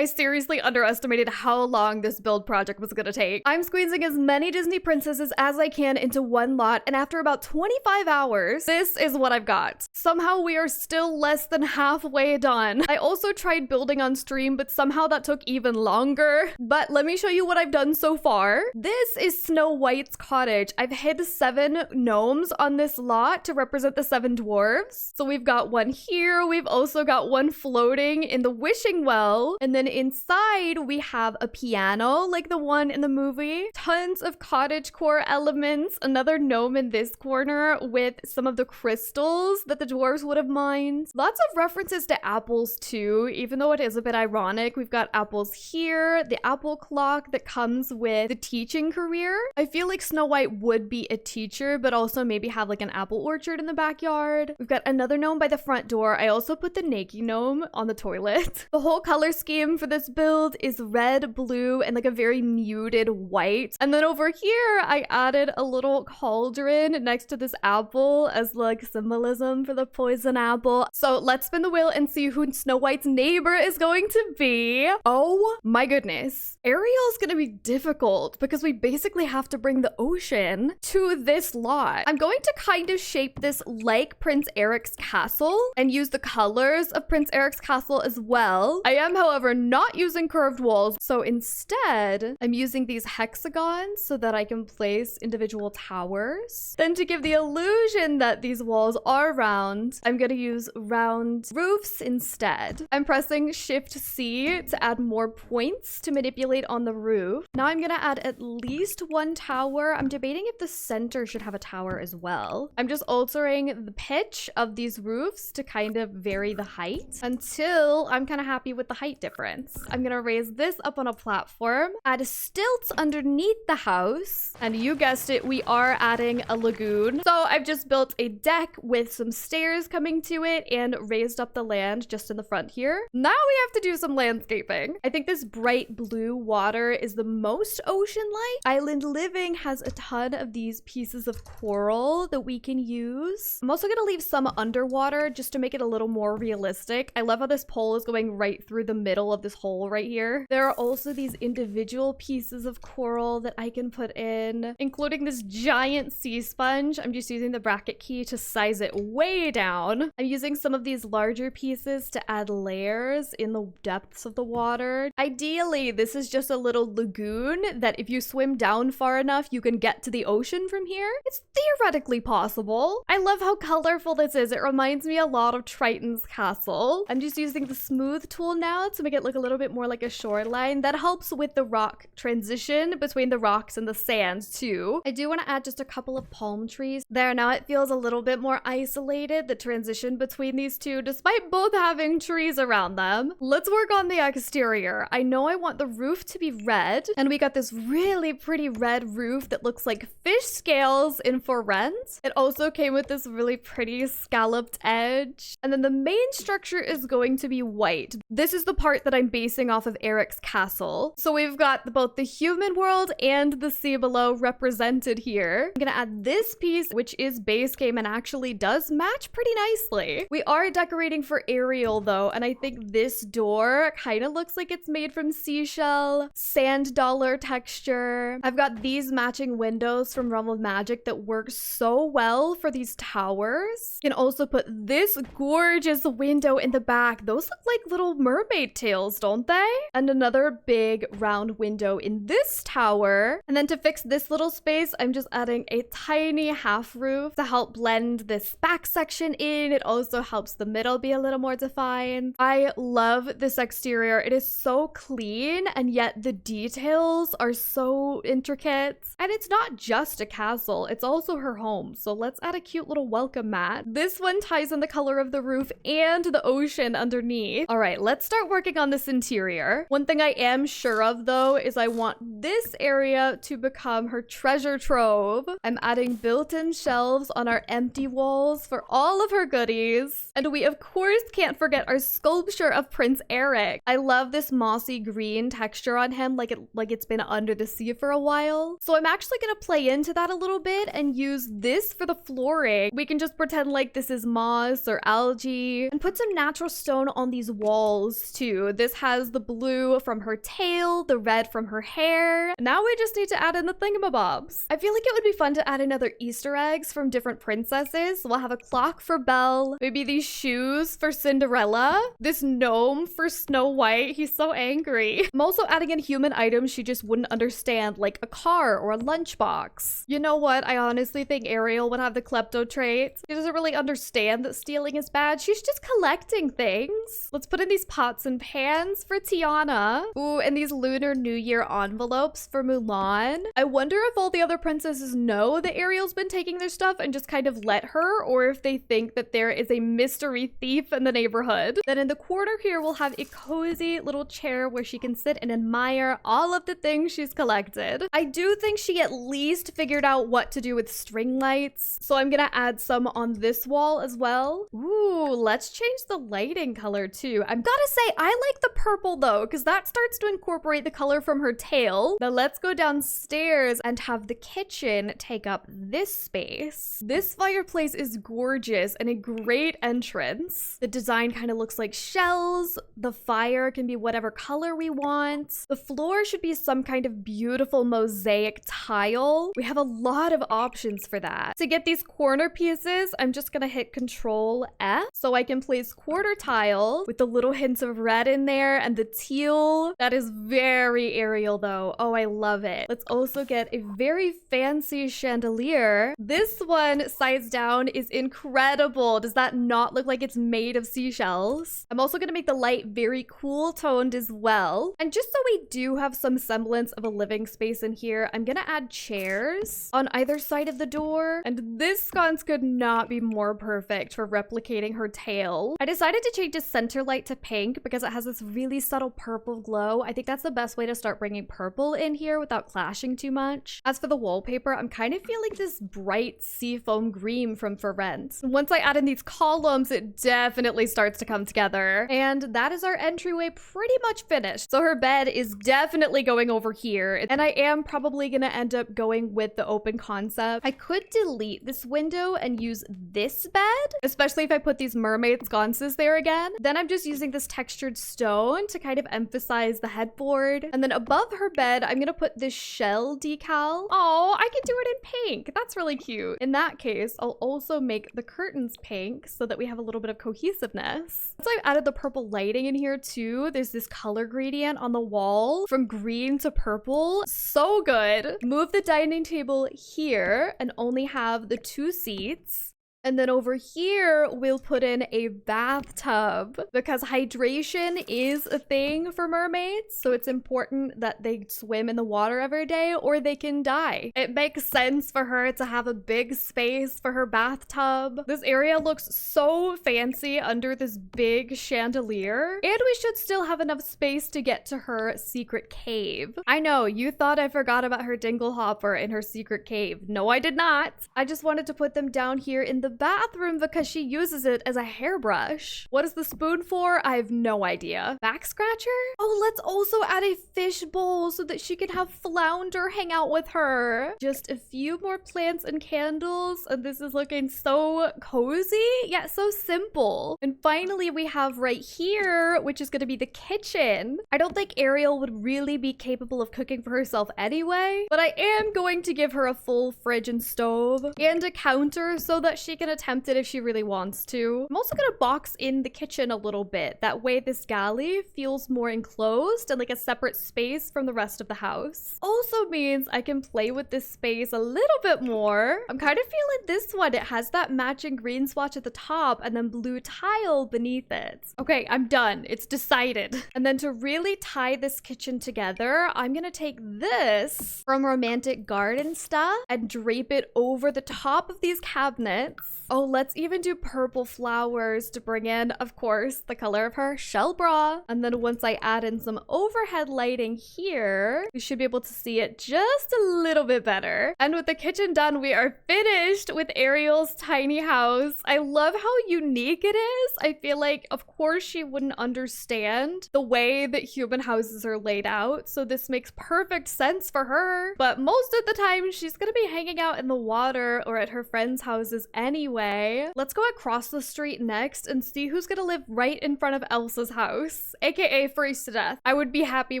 I seriously underestimated how long this build project was gonna take. I'm squeezing as many Disney princesses as I can into one lot, and after about 25 hours, this is what I've got. Somehow we are still less than halfway done. I also tried building on stream, but somehow that took even longer. But let me show you what I've done so far. This is Snow White's cottage. I've hid 7 gnomes on this lot to represent the 7 dwarves. So we've got one here. We've also got one floating in the wishing well. And then inside we have a piano like the one in the movie. Tons of cottagecore elements. Another gnome in this corner with some of the crystals that the dwarves would have mined. Lots of references to apples too, even though it is a bit ironic. We've got apples here, the apple clock that comes with the teaching career. I feel like Snow White would be a teacher, but also maybe have like an apple orchard in the backyard. We've got another gnome by the front door. I also put the naked gnome on the toilet. The whole color scheme for this build is red, blue, and like a very muted white. And then over here, I added a little cauldron next to this apple as like symbolism for the poison apple. So let's spin the wheel and see who Snow White's neighbor is going to be. Oh my goodness. Ariel's gonna be difficult because we basically have to bring the ocean to this lot. I'm going to kind of shape this like Prince Eric's castle and use the colors of Prince Eric's castle as well. I am, however, not using curved walls. So instead, I'm using these hexagons so that I can place individual towers. Then to give the illusion that these walls are round, I'm gonna use round roofs instead. I'm pressing Shift C to add more points to manipulate on the roof. Now I'm gonna add at least one tower. I'm debating if the center should have a tower as well. I'm just altering the pitch of these roofs to kind of vary the height until I'm kind of happy with the height difference. I'm gonna raise this up on a platform, add stilts underneath the house, and you guessed it, we are adding a lagoon. So I've just built a deck with some stairs coming to it and raised up the land just in the front here. Now we have to do some landscaping. I think this bright blue water is the most ocean-like. Island Living has a ton of these pieces of coral that we can use. I'm also gonna leave some underwater just to make it a little more realistic. I love how this pole is going right through the middle of this hole right here. There are also these individual pieces of coral that I can put in, including this giant sea sponge. I'm just using the bracket key to size it way down. I'm using some of these larger pieces to add layers in the depths of the water. Ideally, this is just a little lagoon that if you swim down far enough, you can get to the ocean from here. It's theoretically possible. I love how colorful this is. It reminds me a lot of Triton's castle. I'm just using the smooth tool now to make it look a little bit more like a shoreline. That helps with the rock transition between the rocks and the sand too. I do want to add just a couple of palm trees there. Now it feels a little bit more isolated, the transition between these two, despite both having trees around them. Let's work on the exterior. I know I want the roof to be red, and we got this really pretty red roof that looks like fish scales in for rent. It also came with this really pretty scalloped edge. And then the main structure is going to be white. This is the part that I'm basing off of Eric's castle. So we've got both the human world and the sea below represented here. I'm gonna add this piece, which is base game and actually does match pretty nicely. We are decorating for Ariel though, and I think this door kind of looks like it's made from seashell, sand dollar texture. I've got these matching windows from Realm of Magic that work so well for these towers. You can also put this gorgeous window in the back. Those look like little mermaid tails, don't they? And another big round window in this tower. And then to fix this little space, I'm just adding a tiny half roof to help blend this back section in. It also helps the middle be a little more defined. I love this exterior. It is so clean, and yet the details are so intricate. And it's not just a castle, it's also her home. So let's add a cute little welcome mat. This one ties in the color of the roof and the ocean underneath. All right, let's start working on this interior. One thing I am sure of though is I want this area to become her treasure trove. I'm adding built-in shelves on our empty walls for all of her goodies. And we of course can't forget our sculpture of Prince Eric. I love this mossy green texture on him, like it's been under the sea for a while. So I'm actually gonna play into that a little bit and use this for the flooring. We can just pretend like this is moss or algae and put some natural stone on these walls too. This this has the blue from her tail, the red from her hair. Now we just need to add in the thingamabobs. I feel like it would be fun to add in other Easter eggs from different princesses. So we'll have a clock for Belle, maybe these shoes for Cinderella, this gnome for Snow White. He's so angry. I'm also adding in human items she just wouldn't understand, like a car or a lunchbox. You know what? I honestly think Ariel would have the klepto trait. She doesn't really understand that stealing is bad. She's just collecting things. Let's put in these pots and pans for Tiana. Ooh, and these Lunar New Year envelopes for Mulan. I wonder if all the other princesses know that Ariel's been taking their stuff and just kind of let her, or if they think that there is a mystery thief in the neighborhood. Then in the corner here, we'll have a cozy little chair where she can sit and admire all of the things she's collected. I do think she at least figured out what to do with string lights, so I'm gonna add some on this wall as well. Ooh, let's change the lighting color too. I've gotta say, I like the purple though, because that starts to incorporate the color from her tail. Now let's go downstairs and have the kitchen take up this space. This fireplace is gorgeous and a great entrance. The design kind of looks like shells. The fire can be whatever color we want. The floor should be some kind of beautiful mosaic tile. We have a lot of options for that. To get these corner pieces, I'm just gonna hit Control F so I can place quarter tile with the little hints of red in there and the teal. That is very Ariel though. Oh, I love it. Let's also get a very fancy chandelier. This one sides down is incredible. Does that not look like it's made of seashells? I'm also gonna make the light very cool toned as well. And just so we do have some semblance of a living space in here, I'm gonna add chairs on either side of the door. And this sconce could not be more perfect for replicating her tail. I decided to change the center light to pink because it has this really subtle purple glow. I think that's the best way to start bringing purple in here without clashing too much. As for the wallpaper, I'm kind of feeling this bright seafoam green from For Rent. Once I add in these columns, it definitely starts to come together. And that is our entryway pretty much finished. So her bed is definitely going over here. And I am probably gonna end up going with the open concept. I could delete this window and use this bed, especially if I put these mermaid sconces there again. Then I'm just using this textured stone to kind of emphasize the headboard. And then above her bed, I'm gonna put this shell decal. Oh, I can do it in pink. That's really cute. In that case, I'll also make the curtains pink so that we have a little bit of cohesiveness. Once I've added the purple lighting in here too, there's this color gradient on the wall from green to purple. So good. Move the dining table here and only have the 2 seats. And then over here, we'll put in a bathtub because hydration is a thing for mermaids. So it's important that they swim in the water every day or they can die. It makes sense for her to have a big space for her bathtub. This area looks so fancy under this big chandelier. And we should still have enough space to get to her secret cave. I know, you thought I forgot about her dingle hopper in her secret cave. No, I did not. I just wanted to put them down here in the bathroom because she uses it as a hairbrush. What is the spoon for? I have no idea. Back scratcher? Oh, let's also add a fish bowl so that she can have Flounder hang out with her. Just a few more plants and candles, and this is looking so cozy, yet so simple. And finally, we have right here, which is going to be the kitchen. I don't think Ariel would really be capable of cooking for herself anyway, but I am going to give her a full fridge and stove and a counter so that she can attempt it if she really wants to. I'm also gonna box in the kitchen a little bit. That way this galley feels more enclosed and like a separate space from the rest of the house. Also means I can play with this space a little bit more. I'm kind of feeling this one. It has that matching green swatch at the top and then blue tile beneath it. Okay, I'm done. It's decided. And then to really tie this kitchen together, I'm gonna take this from Romantic Garden stuff and drape it over the top of these cabinets. Oh, let's even do purple flowers to bring in, of course, the color of her shell bra. And then once I add in some overhead lighting here, we should be able to see it just a little bit better. And with the kitchen done, we are finished with Ariel's tiny house. I love how unique it is. I feel like, of course, she wouldn't understand the way that human houses are laid out. So this makes perfect sense for her. But most of the time, she's gonna be hanging out in the water or at her friends' houses anyway. way. Let's go across the street next and see who's gonna live right in front of Elsa's house, aka Freeze to Death. I would be happy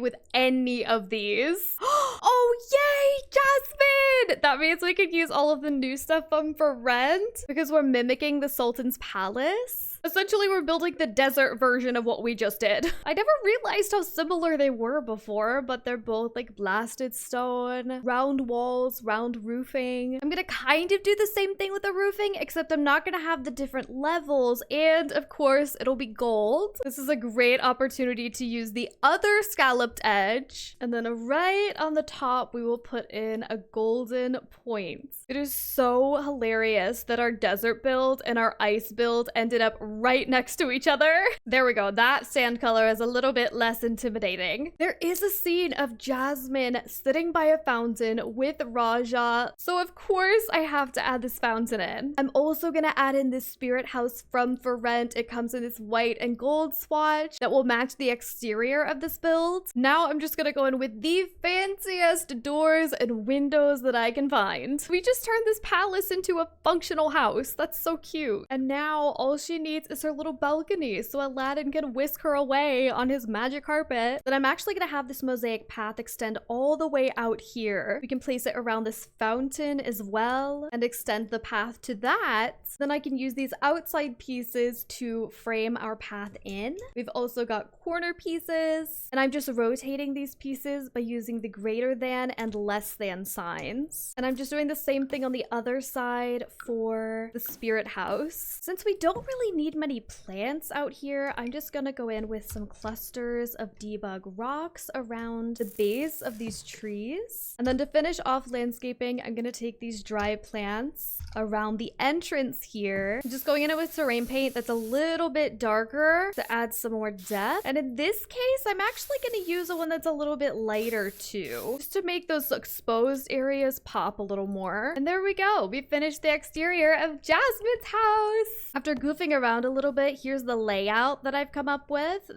with any of these. Oh, yay, Jasmine! That means we could use all of the new stuff for rent because we're mimicking the Sultan's palace. Essentially, we're building the desert version of what we just did. I never realized how similar they were before, but they're both like blasted stone, round walls, round roofing. I'm gonna kind of do the same thing with the roofing, except I'm not gonna have the different levels. And of course, it'll be gold. This is a great opportunity to use the other scalloped edge. And then right on the top, we will put in a golden point. It is so hilarious that our desert build and our ice build ended up right next to each other. There we go. That sand color is a little bit less intimidating. There is a scene of Jasmine sitting by a fountain with Raja. So of course I have to add this fountain in. I'm also gonna add in this spirit house from For Rent. It comes in this white and gold swatch that will match the exterior of this build. Now I'm just gonna go in with the fanciest doors and windows that I can find. We just turned this palace into a functional house. That's so cute. And now all she needs is her little balcony so Aladdin can whisk her away on his magic carpet. Then I'm actually gonna have this mosaic path extend all the way out here. We can place it around this fountain as well and extend the path to that. Then I can use these outside pieces to frame our path in. We've also got corner pieces, and I'm just rotating these pieces by using the greater than and less than signs. And I'm just doing the same thing on the other side for the spirit house. Since we don't really need many plants out here, I'm just gonna go in with some clusters of debug rocks around the base of these trees. And then to finish off landscaping, I'm gonna take these dry plants around the entrance here. I'm just going in it with terrain paint that's a little bit darker to add some more depth. And in this case, I'm actually gonna use one that's a little bit lighter too, just to make those exposed areas pop a little more. And there we go. We finished the exterior of Jasmine's house. After goofing around a little bit, here's the layout that I've come up with.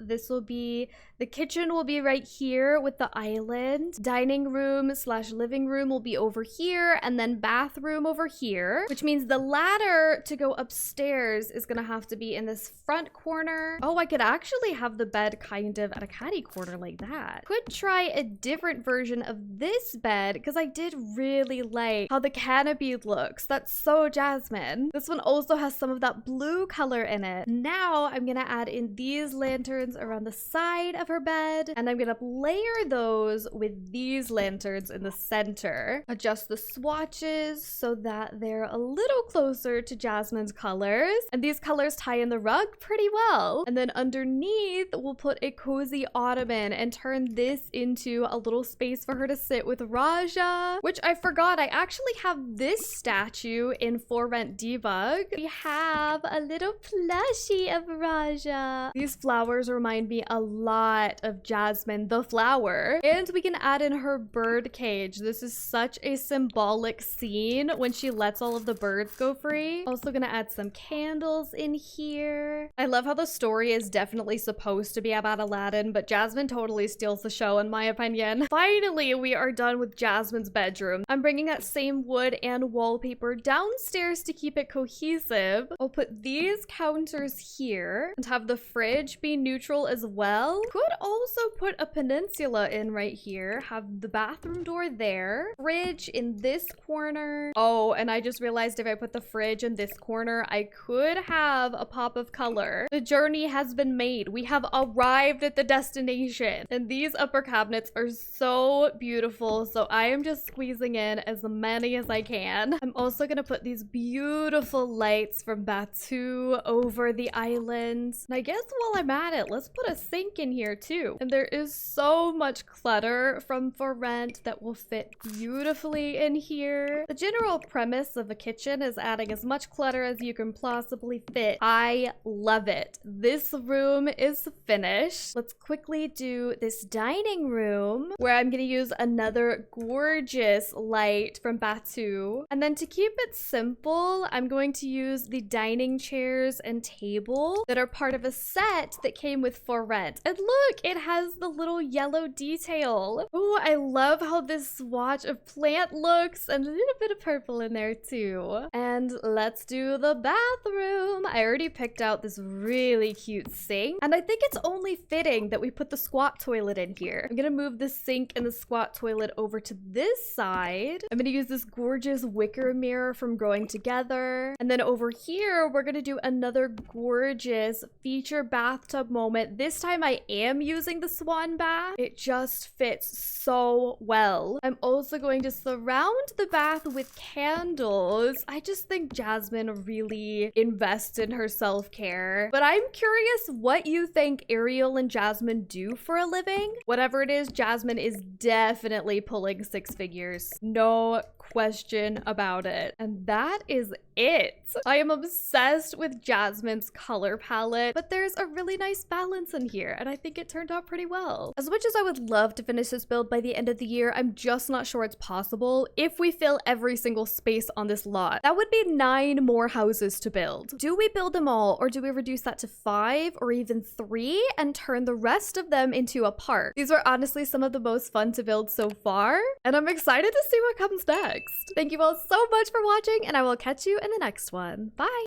The kitchen will be right here with the island. Dining room slash living room will be over here, and then bathroom over here, which means the ladder to go upstairs is gonna have to be in this front corner. Oh, I could actually have the bed kind of at a catty corner like that. Could try a different version of this bed because I did really like how the canopy looks. That's so Jasmine. This one also has some of that blue color in it. Now I'm gonna add in these lanterns around the side of her bed, and I'm gonna layer those with these lanterns in the center. Adjust the swatches so that they're a little closer to Jasmine's colors, and these colors tie in the rug pretty well. And then underneath we'll put a cozy ottoman and turn this into a little space for her to sit with Raja, which I forgot I actually have this statue in For Rent Debug. We have a little plushie of Raja. These flowers remind me a lot of Jasmine the flower. And we can add in her bird cage. This is such a symbolic scene when she lets all of the birds go free. Also gonna add some candles in here. I love how the story is definitely supposed to be about Aladdin, but Jasmine totally steals the show in my opinion. Finally, we are done with Jasmine's bedroom. I'm bringing that same wood and wallpaper downstairs to keep it cohesive. I'll put these counters here and have the fridge be neutral as well. Could also put a peninsula in right here. Have the bathroom door there. Fridge in this corner. Oh, and I just realized if I put the fridge in this corner, I could have a pop of color. The journey has been made. We have arrived at the destination. And these upper cabinets are so beautiful. So I am just squeezing in as many as I can. I'm also gonna put these beautiful lights from Batu over the island. And I guess while I'm at it, let's put a sink in here too. And there is so much clutter from For Rent that will fit beautifully in here. The general premise of a kitchen is adding as much clutter as you can possibly fit. I love it. This room is finished. Let's quickly do this dining room where I'm gonna use another gorgeous light from Batu. And then to keep it simple, I'm going to use the dining chairs and table that are part of a set that came with For Rent. And look, it has the little yellow detail. Oh, I love how this swatch of plant looks and a little bit of purple in there too. you. And let's do the bathroom. I already picked out this really cute sink, and I think it's only fitting that we put the squat toilet in here. I'm gonna move the sink and the squat toilet over to this side. I'm gonna use this gorgeous wicker mirror from Growing Together. And then over here, we're gonna do another gorgeous feature bathtub moment. This time I am using the swan bath. It just fits so well. I'm also going to surround the bath with candles. I just think Jasmine really invests in her self-care. But I'm curious what you think Ariel and Jasmine do for a living. Whatever it is, Jasmine is definitely pulling six figures. No question about it. And that is it. I am obsessed with Jasmine's color palette, but there's a really nice balance in here, and I think it turned out pretty well. As much as I would love to finish this build by the end of the year, I'm just not sure it's possible if we fill every single space on this lot. That would be 9 more houses to build. Do we build them all, or do we reduce that to 5 or even 3 and turn the rest of them into a park? These are honestly some of the most fun to build so far, and I'm excited to see what comes next. Thank you all so much for watching, and I will catch you in the next one. Bye!